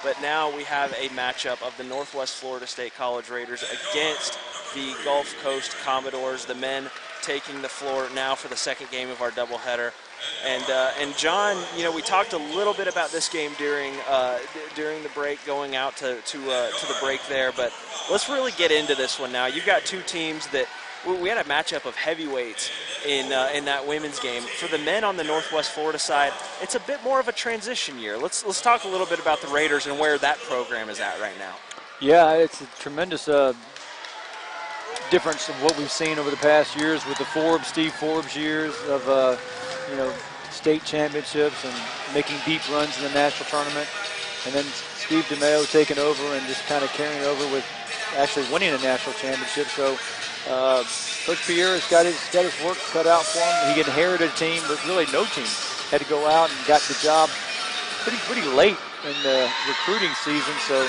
But now we have a matchup of the Northwest Florida State College Raiders against the Gulf Coast Commodores, the men taking the floor now for the second game of our doubleheader. And John, you know, we talked a little bit about this game during the break, going out to the break there, but let's really get into this one now. You've got two teams that we had a matchup of heavyweights in that women's game. For the men on the Northwest Florida side, it's a bit more of a transition year. Let's talk a little bit about the Raiders and where that program is at right now. Yeah, it's a tremendous difference of what we've seen over the past years with the Steve Forbes years of state championships and making deep runs in the national tournament, and then Steve DeMeo taking over and just kind of carrying over with actually winning a national championship. So Coach Pierre has got his work cut out for him. He inherited a team with really no team. Had to go out and got the job pretty late in the recruiting season. So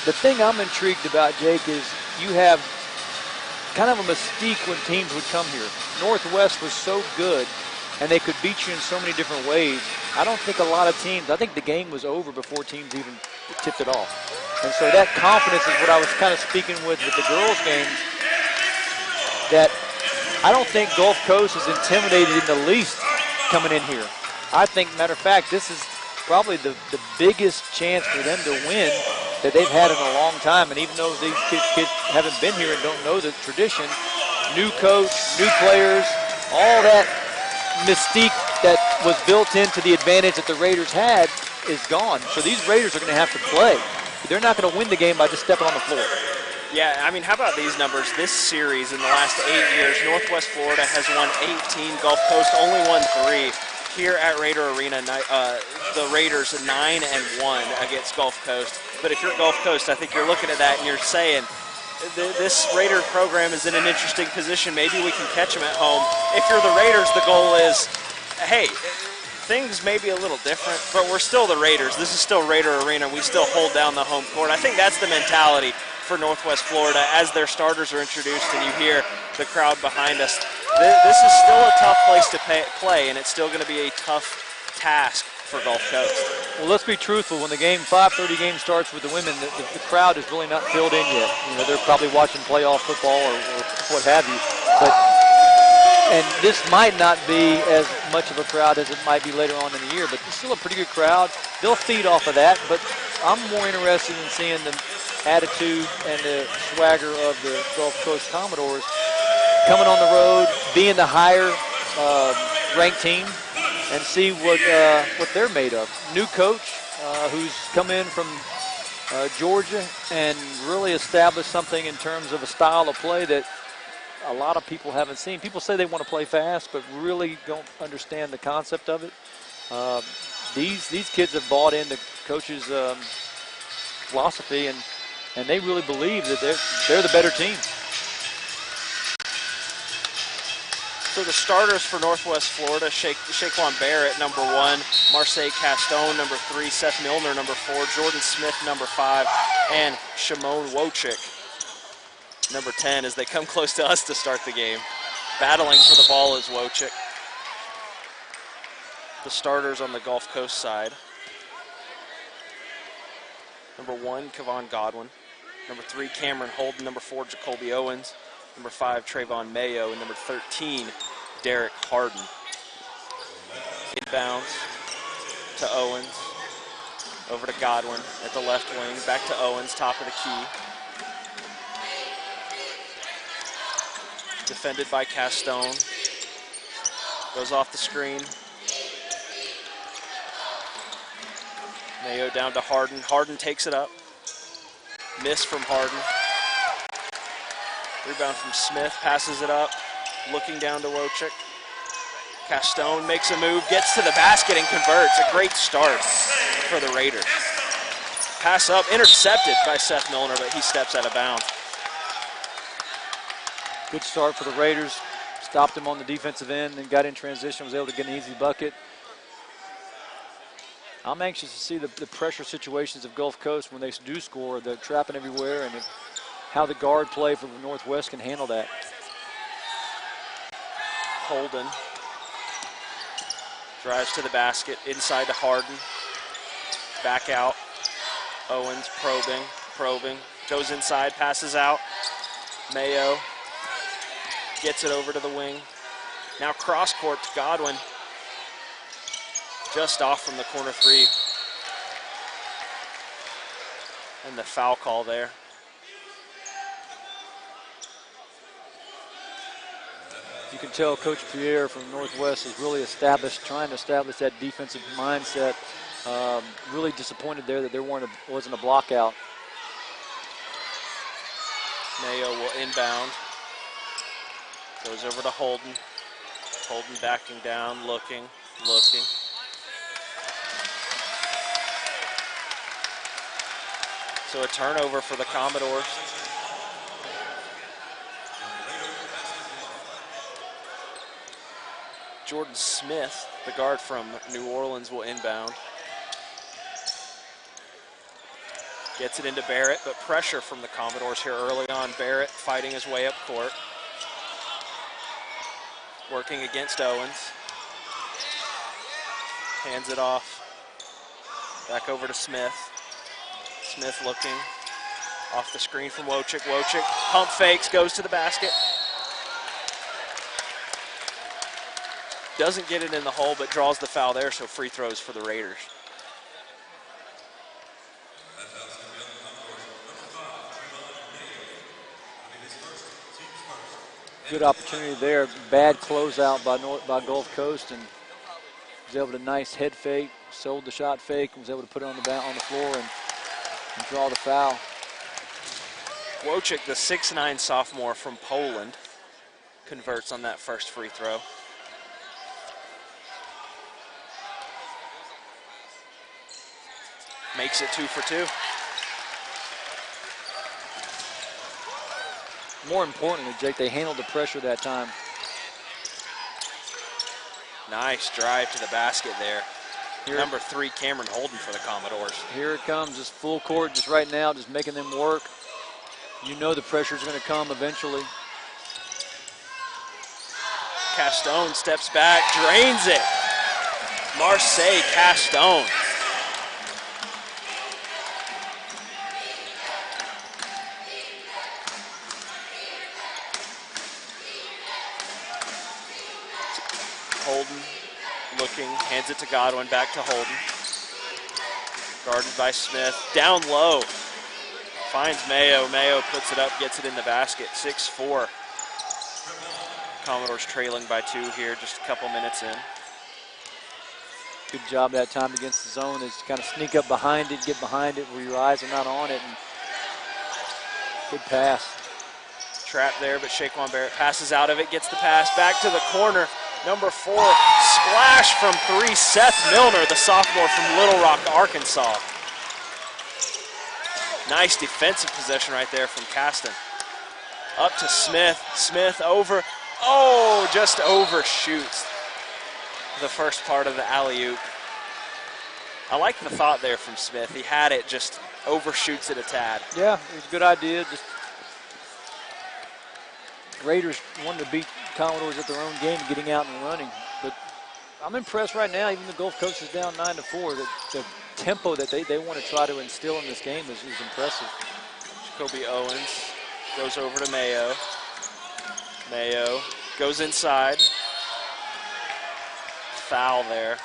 the thing I'm intrigued about, Jake, is you have kind of a mystique when teams would come here. Northwest was so good, and they could beat you in so many different ways. I don't think a lot of teams, I think the game was over before teams even tipped it off. And so that confidence is what I was kind of speaking with the girls' games, that I don't think Gulf Coast is intimidated in the least coming in here. I think, matter of fact, this is probably the biggest chance for them to win that they've had in a long time. And even though these kids haven't been here and don't know the tradition, new coach, new players, all that mystique that was built into the advantage that the Raiders had is gone. So these Raiders are going to have to play. They're not going to win the game by just stepping on the floor. Yeah, I mean, how about these numbers? This series in the last 8 years, Northwest Florida has won 18, Gulf Coast only won 3. Here at Raider Arena, the Raiders 9-1 against Gulf Coast. But if you're Gulf Coast, I think you're looking at that and you're saying, this Raider program is in an interesting position. Maybe we can catch them at home. If you're the Raiders, the goal is, hey, things may be a little different, but we're still the Raiders. This is still Raider Arena. We still hold down the home court. I think that's the mentality for Northwest Florida as their starters are introduced and you hear the crowd behind us. This is still a tough place to play, and it's still going to be a tough task for Gulf Coast. Well, let's be truthful. When the 5:30 game starts with the women, the crowd is really not filled in yet. You know, they're probably watching playoff football or what have you. And this might not be as much of a crowd as it might be later on in the year, but it's still a pretty good crowd. They'll feed off of that, but I'm more interested in seeing the attitude and the swagger of the Gulf Coast Commodores coming on the road, being the higher ranked team, and see what they're made of. New coach who's come in from Georgia and really established something in terms of a style of play that a lot of people haven't seen. People say they want to play fast, but really don't understand the concept of it. These kids have bought into coach's philosophy, and they really believe that they're the better team. So the starters for Northwest Florida, Shaquan Barrett, number 1, Marseille Castone, number 3, Seth Milner, number 4, Jordan Smith, number 5, and Shimon Wojcik, number 10, as they come close to us to start the game. Battling for the ball is Wojcik. The starters on the Gulf Coast side. Number 1, Kevon Godwin. Number 3, Cameron Holden. Number 4, Jacoby Owens. Number 5, Trayvon Mayo. And number 13, Derek Harden. Inbounds to Owens. Over to Godwin at the left wing. Back to Owens, top of the key. Defended by Castone. Goes off the screen. Mayo down to Harden. Harden takes it up. Miss from Harden. Rebound from Smith. Passes it up. Looking down to Wojcik. Castone makes a move. Gets to the basket and converts. A great start for the Raiders. Pass up. Intercepted by Seth Milner, but he steps out of bounds. Good start for the Raiders. Stopped him on the defensive end and got in transition. Was able to get an easy bucket. I'm anxious to see the pressure situations of Gulf Coast when they do score. They're trapping everywhere, and how the guard play for the Northwest can handle that. Holden drives to the basket, inside to Harden. Back out. Owens probing. Goes inside, passes out. Mayo gets it over to the wing. Now cross court to Godwin. Just off from the corner three. And the foul call there. You can tell Coach Pierre from Northwest is really trying to establish that defensive mindset. Really disappointed there that there wasn't a block out. Mayo will inbound. Goes over to Holden. Holden backing down, looking. So a turnover for the Commodores. Jordan Smith, the guard from New Orleans, will inbound. Gets it into Barrett, but pressure from the Commodores here early on. Barrett fighting his way up court. Working against Owens. Hands it off. Back over to Smith. Smith looking. Off the screen from Wojcik. Wojcik pump fakes, goes to the basket. Doesn't get it in the hole, but draws the foul there, so free throws for the Raiders. Good opportunity there. Bad closeout by Gulf Coast, and was able to nice head fake, sold the shot fake, and was able to put it on the floor and draw the foul. Wojcik, the 6'9" sophomore from Poland, converts on that first free throw. Makes it 2 for 2. More importantly, Jake, they handled the pressure that time. Nice drive to the basket there. Number 3, Cameron Holden for the Commodores. Here it comes, just full court, just right now, just making them work. You know the pressure's going to come eventually. Castone steps back, drains it. Marseille Castone. Holden looking, hands it to Godwin, back to Holden. Guarded by Smith, down low. Finds Mayo, Mayo puts it up, gets it in the basket, 6-4. Commodores trailing by 2 here, just a couple minutes in. Good job that time against the zone is to kind of sneak up behind it, get behind it where your eyes are not on it, and good pass. Trap there, but Shaquan Barrett passes out of it, gets the pass back to the corner. Number 4, splash from 3, Seth Milner, the sophomore from Little Rock, Arkansas. Nice defensive possession right there from Caston. Up to Smith, Smith over, oh, just overshoots the first part of the alley-oop. I like the thought there from Smith. He had it, just overshoots it a tad. Yeah, it was a good idea. Just Raiders wanted to beat Commodores at their own game, getting out and running. But I'm impressed right now, even the Gulf Coast is down 9-4. The tempo that they want to try to instill in this game is impressive. Jacoby Owens goes over to Mayo. Mayo goes inside. Foul there.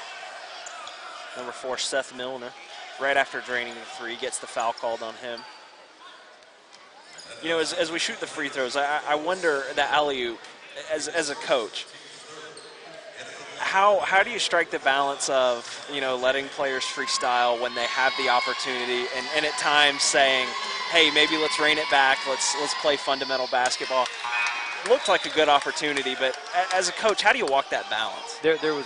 Number 4, Seth Milner. Right after draining the 3, gets the foul called on him. You know, as we shoot the free throws, I wonder the alley-oop, as a coach, how do you strike the balance of, you know, letting players freestyle when they have the opportunity, and at times saying, hey, maybe let's rein it back, let's play fundamental basketball. Looked like a good opportunity, but as a coach, how do you walk that balance? There was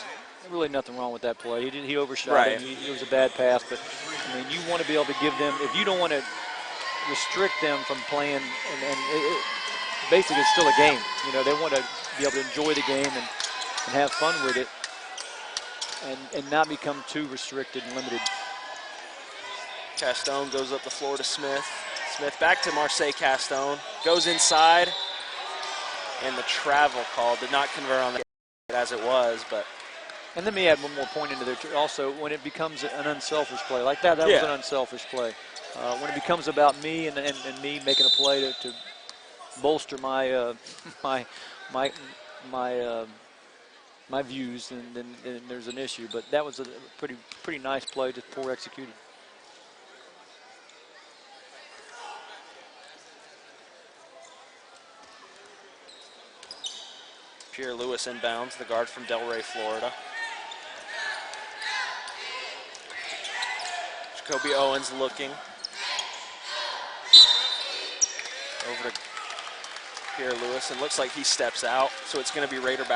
really nothing wrong with that play. He overshot right. it. It was a bad pass, but I mean, you want to be able to give them, if you don't want to restrict them from playing, and basically it's still a game. You know, they want to be able to enjoy the game and have fun with it, and not become too restricted and limited. Castone goes up the floor to Smith. Smith back to Marseille Castone. Goes inside, and the travel call did not convert on the as it was, but And let me add one more point into there, too. Also, when it becomes an unselfish play like that, that was an unselfish play. When it becomes about me and me making a play to bolster my my my views, then there's an issue. But that was a pretty nice play, just poor executed. Pierre Lewis inbounds, the guard from Delray, Florida. Jacoby Owens looking. Over to Pierre Lewis, and looks like he steps out, so it's going to be Raider